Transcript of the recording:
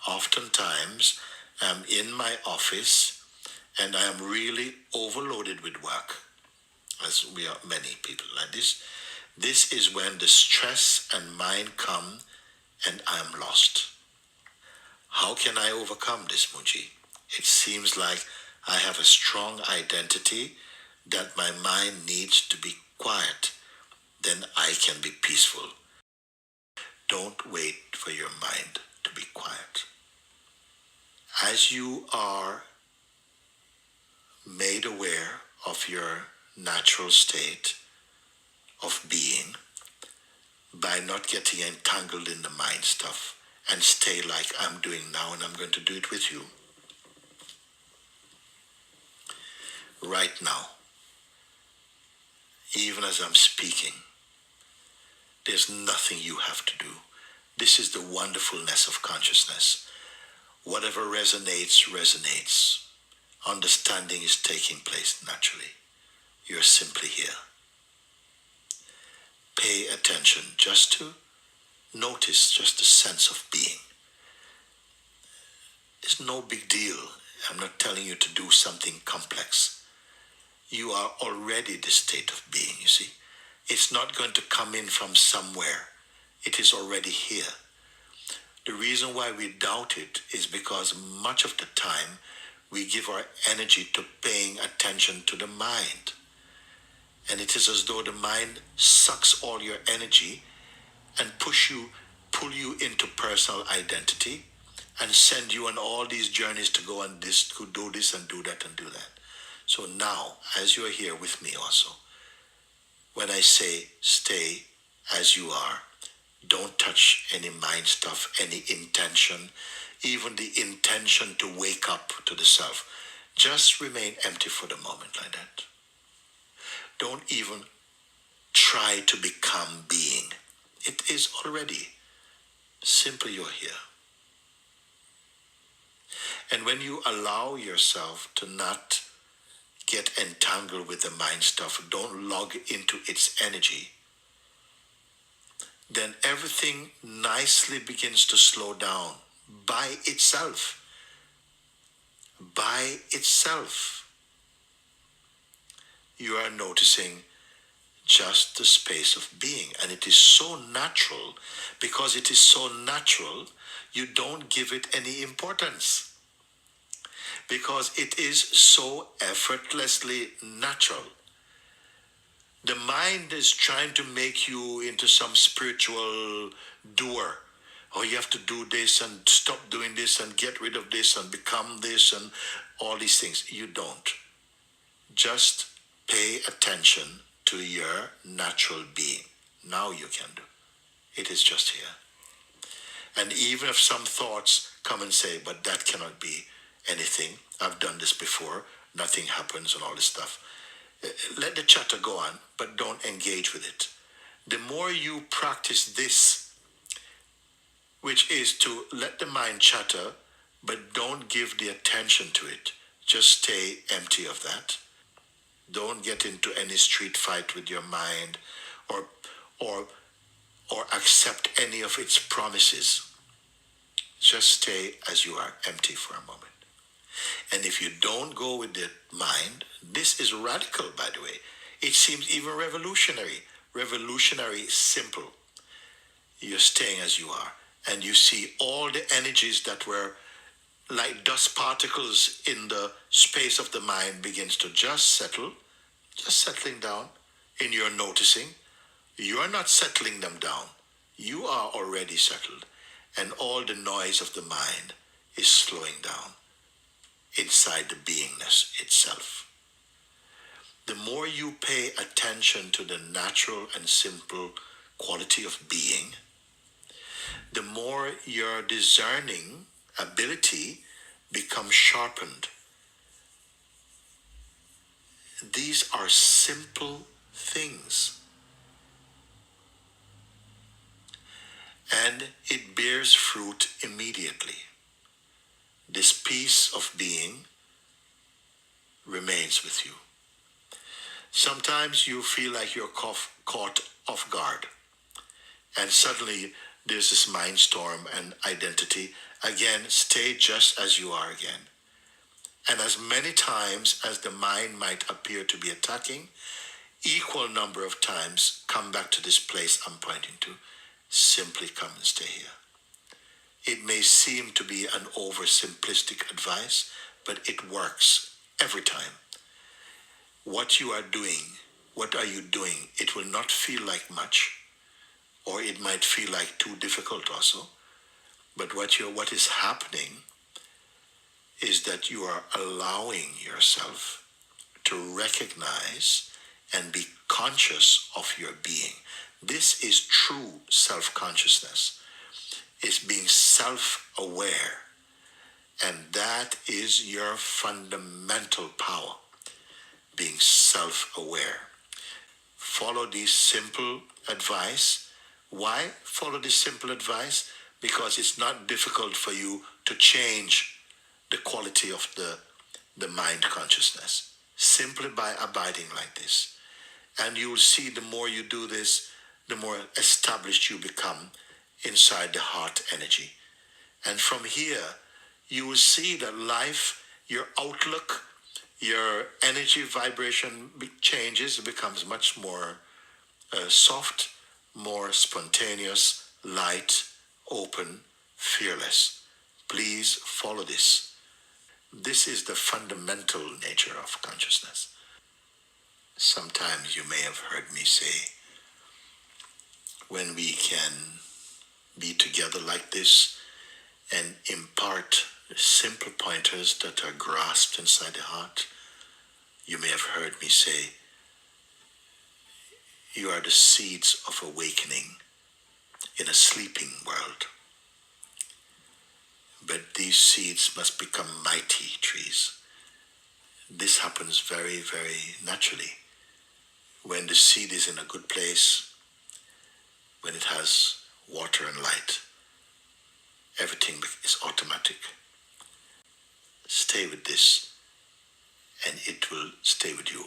Oftentimes, I'm in my office and I am really overloaded with work, as we are many people like this. This is when the stress and mind come and I am lost. How can I overcome this, Mooji? It seems like I have a strong identity that my mind needs to be quiet. Then I can be peaceful. Don't wait for your mind to be quiet. As you are made aware of your natural state of being by not getting entangled in the mind stuff and stay like I'm doing now, and I'm going to do it with you right now, even as I'm speaking. There's nothing you have to do. This is the wonderfulness of consciousness. Whatever resonates, resonates. Understanding is taking place naturally. You're simply here. Pay attention just to notice just the sense of being. It's no big deal. I'm not telling you to do something complex. You are already the state of being, you see. It's not going to come in from somewhere. It is already here. The reason why we doubt it is because much of the time we give our energy to paying attention to the mind. And it is as though the mind sucks all your energy and pull you into personal identity and send you on all these journeys to go and this, to do this and do that and do that. So now, as you are here with me also, when I say stay as you are, don't touch any mind stuff, any intention, even the intention to wake up to the self. Just remain empty for the moment like that. Don't even try to become being. It is already. Simply you're here. And when you allow yourself to not get entangled with the mind stuff, don't log into its energy, then everything nicely begins to slow down by itself. By itself. You are noticing just the space of being. And it is so natural. Because it is so natural, you don't give it any importance. Because it is so effortlessly natural. The mind is trying to make you into some spiritual doer. Oh, you have to do this and stop doing this and get rid of this and become this and all these things. You don't. Just pay attention to your natural being. Now you can do. It is just here. And even if some thoughts come and say, but that cannot be anything. I've done this before. Nothing happens and all this stuff. Let the chatter go on, but don't engage with it. The more you practice this, which is to let the mind chatter, but don't give the attention to it. Just stay empty of that. Don't get into any street fight with your mind or accept any of its promises. Just stay as you are, empty for a moment. And if you don't go with the mind, this is radical, by the way. It seems even revolutionary. Revolutionary, simple. You're staying as you are. And you see all the energies that were like dust particles in the space of the mind begins to just settle, just settling down in your noticing. You are not settling them down. You are already settled. And all the noise of the mind is slowing down inside the beingness itself. The more you pay attention to the natural and simple quality of being, the more your discerning ability becomes sharpened. These are simple things. And it bears fruit immediately. This piece of being remains with you. Sometimes you feel like you're caught off guard. And suddenly there's this mind storm and identity Again, stay just as you are again. And as many times as the mind might appear to be attacking, equal number of times come back to this place I'm pointing to. Simply come and stay here. It may seem to be an oversimplistic advice, but it works every time. What you are doing, what are you doing? It will not feel like much, or it might feel like too difficult also. But what is happening is that you are allowing yourself to recognize and be conscious of your being. This is true self-consciousness. It's being self-aware. And that is your fundamental power, being self-aware. Follow this simple advice. Why follow this simple advice? Because it's not difficult for you to change the quality of the mind consciousness simply by abiding like this. And you will see the more you do this, the more established you become inside the heart energy. And from here, you will see that life, your outlook, your energy vibration changes, becomes much more soft, more spontaneous, light, open, fearless. Please follow this. This is the fundamental nature of consciousness. Sometimes you may have heard me say, when we can be together like this and impart simple pointers that are grasped inside the heart, you may have heard me say, you are the seeds of awakening in a sleeping world. But these seeds must become mighty trees. This happens very, very naturally. When the seed is in a good place, when it has water and light, everything is automatic. Stay with this, and it will stay with you.